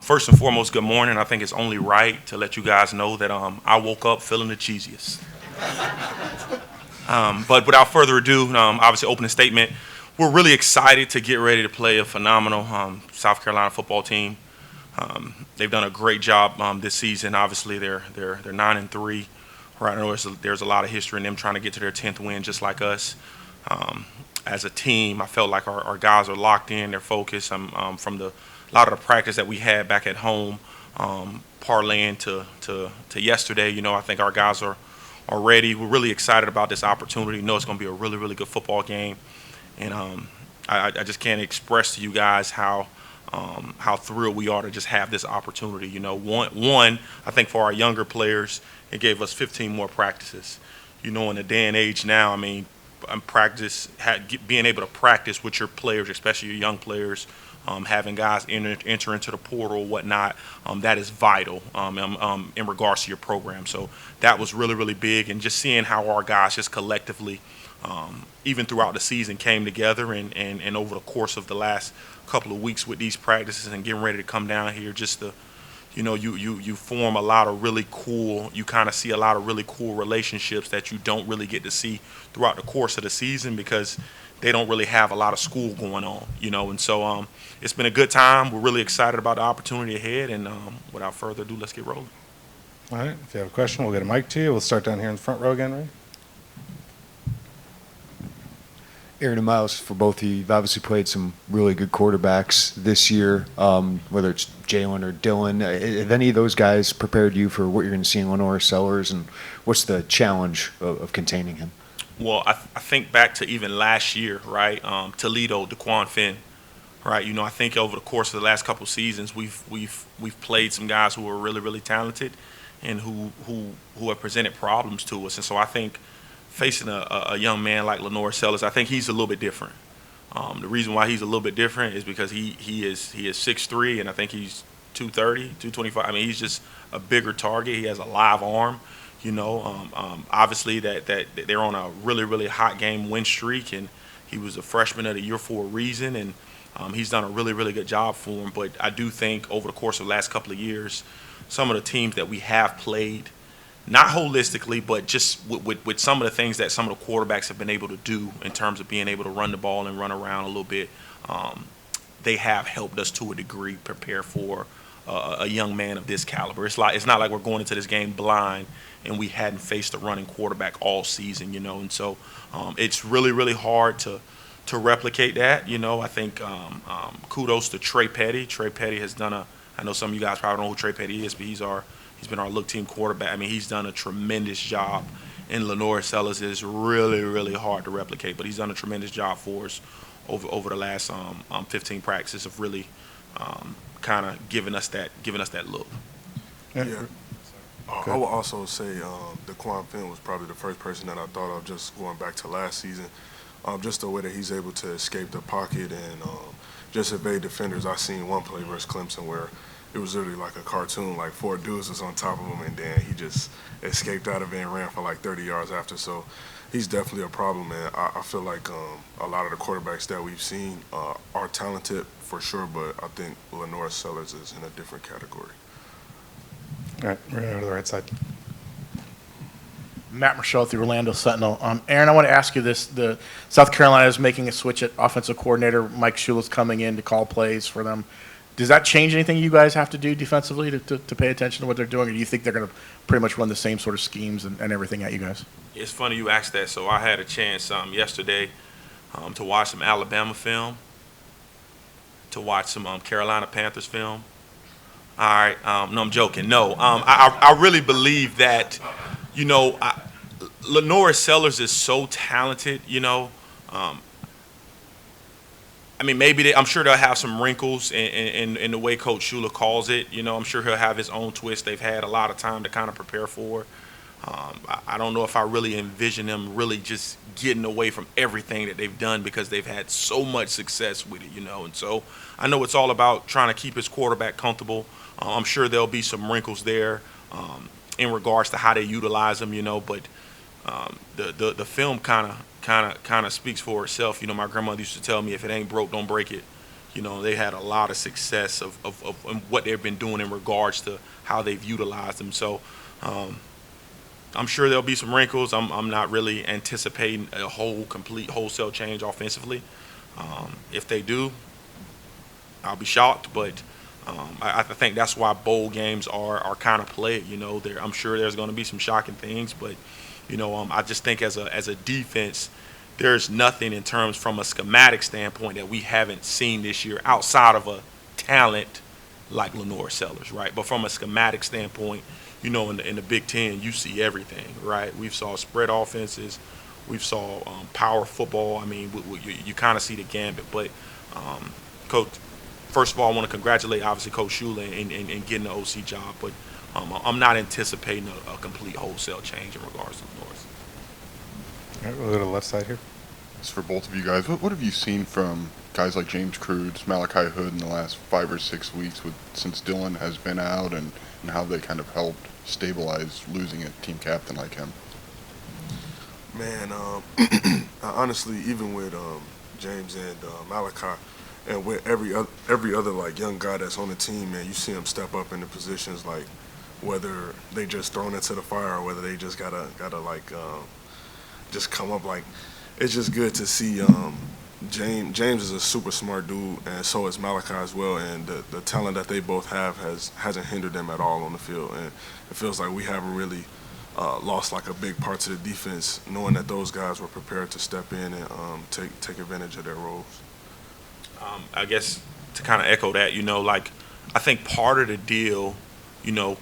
First and foremost, good morning. I think it's only right to let you guys know that I woke up feeling the cheesiest. But without further ado, obviously opening statement, we're really excited to get ready to play a phenomenal South Carolina football team. They've done a great job this season. Obviously, they're 9-3. Right now, there's a lot of history in them trying to get to their 10th win, just like us. As a team, I felt like our guys are locked in, they're focused. From a lot of the practice that we had back at home, parlaying to yesterday. I think our guys are ready. We're really excited about this opportunity. Know it's going to be a really, really good football game, and I just can't express to you guys how thrilled we are to just have this opportunity. One, I think for our younger players, it gave us 15 more practices. In the day and age now, being able to practice with your players, especially your young players, having guys enter into the portal, whatnot, that is vital in regards to your program. So that was really, really big, and just seeing how our guys just collectively, even throughout the season, came together and over the course of the last couple of weeks with these practices and getting ready to come down here, just to you form a lot of really cool, you kind of see a lot of really cool relationships that you don't really get to see throughout the course of the season because they don't really have a lot of school going on, and so it's been a good time. We're really excited about the opportunity ahead, and without further ado, let's get rolling. All right, if you have a question, we'll get a mic to you. We'll start down here in the front row again, right? Aaron and Miles, for both of you, you've obviously played some really good quarterbacks this year, whether it's Jalen or Dylan. Have any of those guys prepared you for what you're going to see in Lenore Sellers, and what's the challenge of containing him? Well, I think back to even last year, right? Toledo, DeQuan Finn, right? I think over the course of the last couple of seasons, we've played some guys who are really, really talented and who have presented problems to us. And so I think facing a young man like Lenore Sellers, I think he's a little bit different. The reason why he's a little bit different is because he is 6'3", and I think he's 230, 225. He's just a bigger target. He has a live arm. Obviously that they're on a really, really hot game win streak, and he was a freshman of the year for a reason, and he's done a really, really good job for him. But I do think over the course of the last couple of years, some of the teams that we have played, not holistically, but just with some of the things that some of the quarterbacks have been able to do in terms of being able to run the ball and run around a little bit, they have helped us to a degree prepare for a young man of this caliber. It's not like we're going into this game blind and we hadn't faced a running quarterback all season, and so it's really, really hard to replicate that. I think kudos to Trey Petty. Trey Petty has done I know some of you guys probably don't know who Trey Petty is, but he's been our look team quarterback. He's done a tremendous job, and Lenore Sellers is really, really hard to replicate, but he's done a tremendous job for us over the last 15 practices of really kind of giving us that look. Yeah. I would also say DeQuan Finn was probably the first person that I thought of just going back to last season. Just the way that he's able to escape the pocket and just evade defenders. I seen one play versus Clemson where it was literally like a cartoon, like 4 dudes was on top of him, and then he just escaped out of it and ran for like 30 yards after. So he's definitely a problem, and I feel like a lot of the quarterbacks that we've seen are talented for sure, but I think Lenore Sellers is in a different category. All right, we're going to go to the right side. Matt Marshall with the Orlando Sentinel. Aaron, I want to ask you this. The South Carolina is making a switch at offensive coordinator. Mike Shula's coming in to call plays for them. Does that change anything you guys have to do defensively to pay attention to what they're doing, or do you think they're going to pretty much run the same sort of schemes and everything at you guys? It's funny you asked that. So I had a chance yesterday to watch some Alabama film, to watch some Carolina Panthers film. All right, no, I'm joking. No, I really believe that, Lenore Sellers is so talented, maybe I'm sure they'll have some wrinkles in the way Coach Shula calls it. I'm sure he'll have his own twist. They've had a lot of time to kind of prepare for. I don't know if I really envision them really just getting away from everything that they've done because they've had so much success with it, And so I know it's all about trying to keep his quarterback comfortable. I'm sure there'll be some wrinkles there in regards to how they utilize them, But the film kind of speaks for itself. My grandmother used to tell me, if it ain't broke, don't break it. You know, they had a lot of success of what they've been doing in regards to how they've utilized them. So I'm sure there'll be some wrinkles. I'm not really anticipating a complete wholesale change offensively. If they do, I'll be shocked. But I think that's why bowl games are kind of played. You know, I'm sure there's going to be some shocking things, but you know, I just think as a defense, there's nothing in terms from a schematic standpoint that we haven't seen this year outside of a talent like Lenore Sellers, right? But from a schematic standpoint, you know, in the Big Ten, you see everything, right? We've saw spread offenses, we've saw power football. I mean, you kind of see the gambit. But Coach, first of all, I want to congratulate obviously Coach Shula in getting the OC job, but I'm not anticipating a complete wholesale change in regards to the North. All right, we'll go to the left side here. It's for both of you guys. What have you seen from guys like James Crudes, Malachi Hood in the last 5 or 6 weeks since Dylan has been out, and how they kind of helped stabilize losing a team captain like him? Man, honestly, even with James and Malachi, and with every other like young guy that's on the team, man, you see them step up into positions, like whether they just thrown into the fire or whether they just gotta like just come up. Like, it's just good to see. James is a super smart dude, and so is Malachi as well. And the talent that they both have hasn't hindered them at all on the field. And it feels like we haven't really lost like a big part to the defense, knowing that those guys were prepared to step in and take advantage of their roles. I guess to kind of echo that, you know, like I think part of the deal, you know,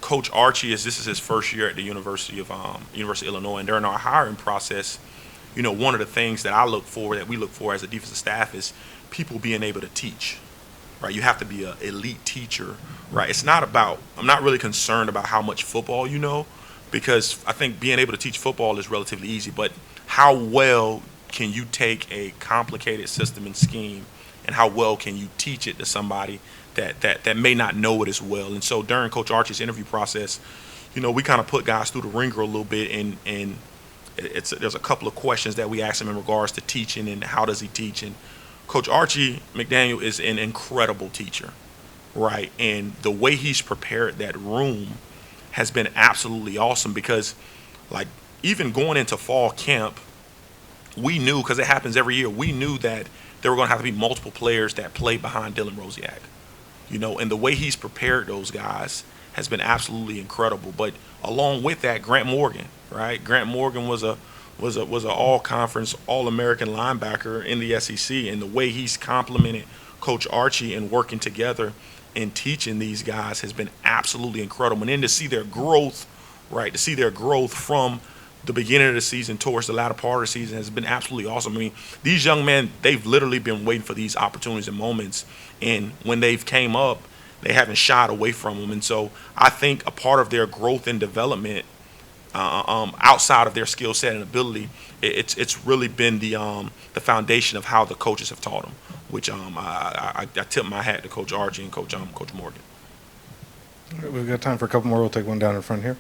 Coach Archie this is his first year at the University of Illinois, and during our hiring process, you know, one of the things that we look for as a defensive staff is people being able to teach, right? You have to be an elite teacher, right? I'm not really concerned about how much football you know, because I think being able to teach football is relatively easy, but how well can you take a complicated system and scheme, and how well can you teach it to somebody that may not know it as well? And so during Coach Archie's interview process, you know, we kind of put guys through the ringer a little bit, and there's a couple of questions that we asked him in regards to teaching and how does he teach. And Coach Archie McDaniel is an incredible teacher, right? And the way he's prepared that room has been absolutely awesome, because like even going into fall camp, we knew, because it happens every year, we knew that there were going to have to be multiple players that play behind Dylan Rosiak, you know, and the way he's prepared those guys has been absolutely incredible. But along with that, Grant Morgan, right? Grant Morgan was an all-conference, all-American linebacker in the SEC, and the way he's complimented Coach Archie and working together and teaching these guys has been absolutely incredible. And then to see their growth, right? To see their growth from the beginning of the season towards the latter part of the season has been absolutely awesome. I mean, these young men, they've literally been waiting for these opportunities and moments, and when they've came up, they haven't shied away from them. And so I think a part of their growth and development, outside of their skill set and ability, it's really been the foundation of how the coaches have taught them, which I tip my hat to Coach Archie and Coach Morgan. All right, we've got time for a couple more. We'll take one down in front here.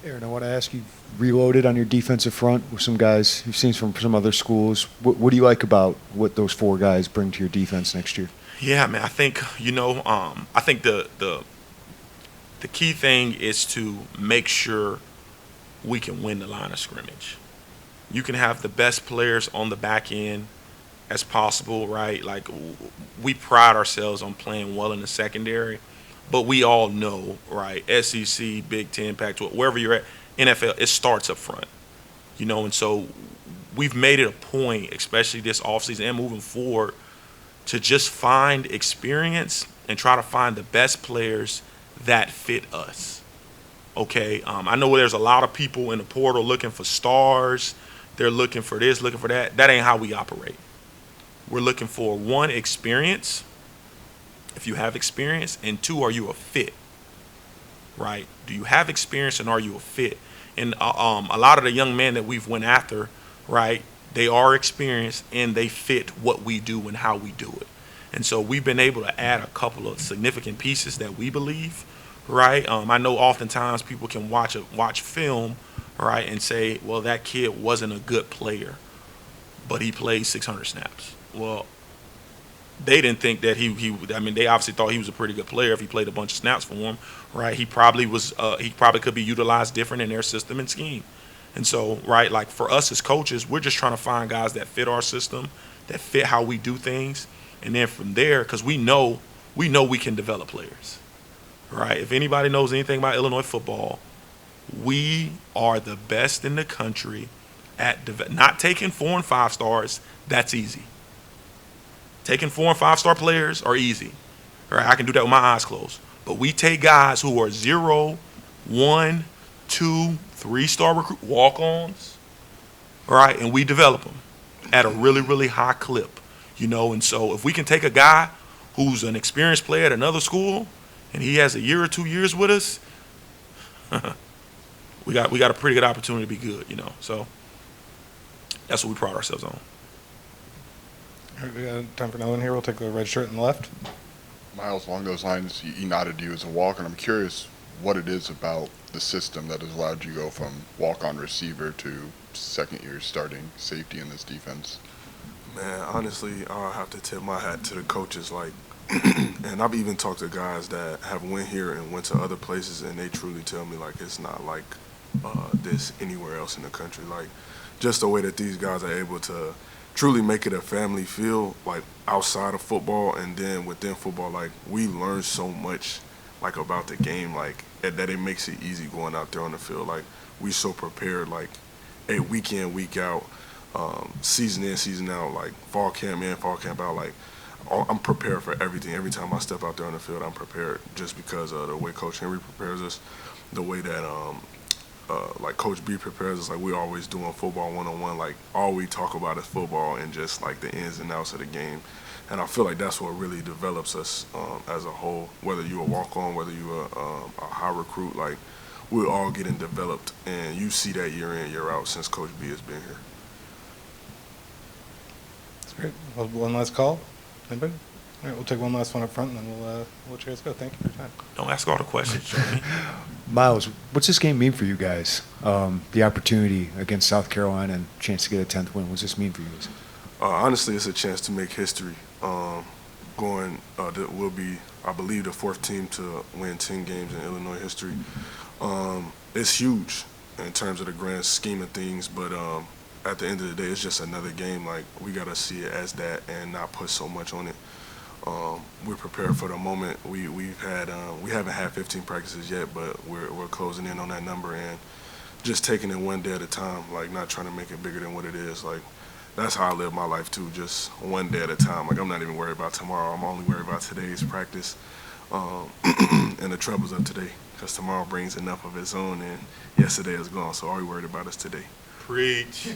Aaron, I want to ask you, reloaded on your defensive front with some guys you've seen from some other schools. What do you like about what those 4 guys bring to your defense next year? Yeah, man, I think, you know, I think the key thing is to make sure we can win the line of scrimmage. You can have the best players on the back end as possible, right? Like, we pride ourselves on playing well in the secondary, but we all know, right, SEC, Big Ten, Pac-12, wherever you're at, NFL, it starts up front, you know. And so we've made it a point, especially this offseason and moving forward, to just find experience and try to find the best players that fit us, okay? I know there's a lot of people in the portal looking for stars. They're looking for this, looking for that. That ain't how we operate. We're looking for, 1, experience, if you have experience, and 2, are you a fit, right? Do you have experience and are you a fit? And a lot of the young men that we've went after, right, they are experienced and they fit what we do and how we do it. And so we've been able to add a couple of significant pieces that we believe, right? I know oftentimes people can watch film, right, and say, well, that kid wasn't a good player, but he played 600 snaps. Well, they didn't think that I mean, they obviously thought he was a pretty good player if he played a bunch of snaps for them, right? He probably could be utilized different in their system and scheme. And so, right, like for us as coaches, we're just trying to find guys that fit our system, that fit how we do things. And then from there, because we know we can develop players, right? If anybody knows anything about Illinois football, we are the best in the country at not taking 4 and 5 stars. That's easy. Taking 4 and 5 star players are easy, right? I can do that with my eyes closed. But we take guys who are 0, 1, 2, 3-star recruit walk-ons, right? And we develop them at a really, really high clip, you know. And so if we can take a guy who's an experienced player at another school and he has a year or 2 years with us, we got a pretty good opportunity to be good, you know. So that's what we pride ourselves on. All right, we got time for another one here. We'll take the red shirt on the left. Miles, along those lines, he nodded you as a walk, and I'm curious what it is about the system that has allowed you to go from walk-on receiver to second-year starting safety in this defense. Man, honestly, I'll have to tip my hat to the coaches. Like, and I've even talked to guys that have went here and went to other places, and they truly tell me like it's not like this anywhere else in the country. Like, just the way that these guys are able to truly make it a family feel, like outside of football and then within football. Like, we learn so much, like about the game, like that it makes it easy going out there on the field. Like, we so prepared, like week in, week out, season in, season out, like fall camp in, fall camp out. Like, I'm prepared for everything. Every time I step out there on the field, I'm prepared, just because of the way Coach Henry prepares us, the way that like Coach B prepares us. Like, we always doing football one-on-one. Like, all we talk about is football and just like the ins and outs of the game. And I feel like that's what really develops us as a whole. Whether you're a walk-on, whether you're a high recruit, like, we're all getting developed, and you see that year in, year out since Coach B has been here. That's great. Well, one last call. Anybody? All right, we'll take one last one up front, and then we'll let you guys go. Thank you for your time. Don't ask all the questions, Jeremy. Miles, what's this game mean for you guys? The opportunity against South Carolina and chance to get a 10th win. What's this mean for you guys? Honestly, it's a chance to make history. We'll be, I believe, the 4th team to win 10 games in Illinois history. It's huge in terms of the grand scheme of things, but at the end of the day, it's just another game. Like, we got to see it as that and not put so much on it. We're prepared for the moment. We haven't had 15 practices yet, but we're closing in on that number and just taking it one day at a time. Like, not trying to make it bigger than what it is. Like, that's how I live my life too, just one day at a time. Like, I'm not even worried about tomorrow. I'm only worried about today's practice and the troubles of today, because tomorrow brings enough of its own, and yesterday is gone. So all we worried about is today. Preach.